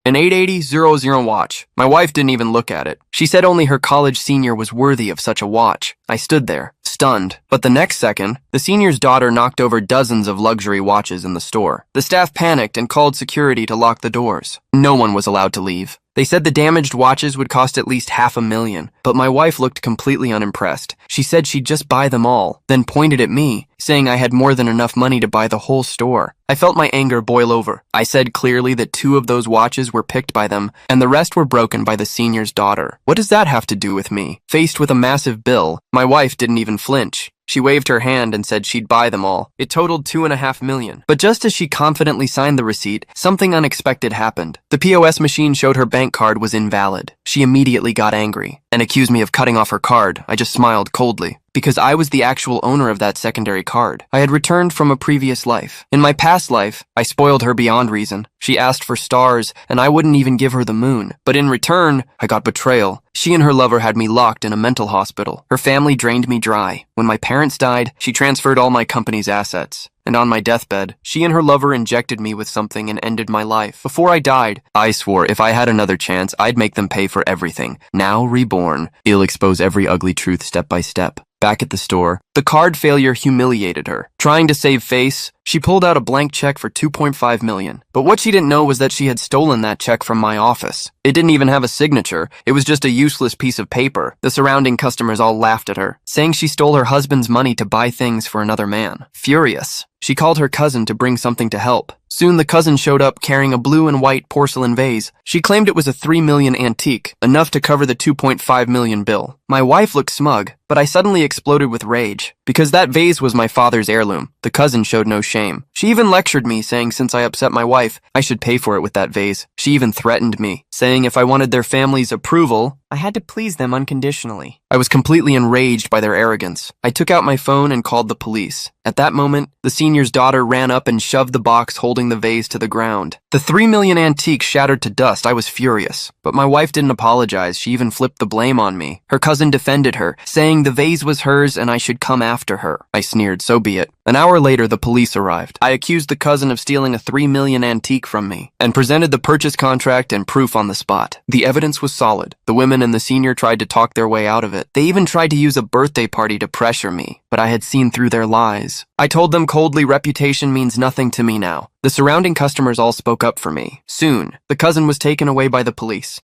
An 88000 watch. My wife didn't even look at it. She said only her college senior was worthy of such a watch. I stood there, stunned. But the next second, the senior's daughter knocked over dozens of luxury watches in the store. The staff panicked and called security to lock the doors. No one was allowed to leave. They said the damaged watches would cost at least $500,000, but my wife looked completely unimpressed. She said she'd just buy them all, then pointed at me, saying I had more than enough money to buy the whole store. I felt my anger boil over. I said clearly that 2 of those watches were picked by them, and the rest were broken by the senior's daughter. What does that have to do with me? Faced with a massive bill, my wife didn't even flinch. She waved her hand and said she'd buy them all. It totaled $2.5 million. But just as she confidently signed the receipt, something unexpected happened. The POS machine showed her bank card was invalid. She immediately got angry and accused me of cutting off her card. I just smiled coldly, because I was the actual owner of that secondary card. I had returned from a previous life. In my past life, I spoiled her beyond reason. She asked for stars, and I wouldn't even give her the moon. But in return, I got betrayal. She and her lover had me locked in a mental hospital. Her family drained me dry. When my parents died, she transferred all my company's assets. And on my deathbed, she and her lover injected me with something and ended my life. Before I died, I swore if I had another chance, I'd make them pay for everything. Now reborn, I'll expose every ugly truth step by step. Back at the store, the card failure humiliated her. Trying to save face, she pulled out a blank check for $2.5 million. But what she didn't know was that she had stolen that check from my office. It didn't even have a signature. It was just a useless piece of paper. The surrounding customers all laughed at her, saying she stole her husband's money to buy things for another man. Furious, she called her cousin to bring something to help. Soon the cousin showed up carrying a blue and white porcelain vase. She claimed it was a $3 million antique, enough to cover the $2.5 million bill. My wife looked smug, but I suddenly exploded with rage. Because that vase was my father's heirloom, the cousin showed no shame. She even lectured me, saying since I upset my wife, I should pay for it with that vase. She even threatened me, saying if I wanted their family's approval, I had to please them unconditionally. I was completely enraged by their arrogance. I took out my phone and called the police. At that moment, the senior's daughter ran up and shoved the box holding the vase to the ground. The $3 million antique shattered to dust. I was furious. But my wife didn't apologize. She even flipped the blame on me. Her cousin defended her, saying the vase was hers and I should come after her. I sneered, so be it. An hour later, the police arrived. I accused the cousin of stealing a $3 million antique from me and presented the purchase contract and proof on the spot. The evidence was solid. The women and the senior tried to talk their way out of it. They even tried to use a birthday party to pressure me, but I had seen through their lies. I told them coldly reputation means nothing to me now. The surrounding customers all spoke up for me. Soon, the cousin was taken away by the police.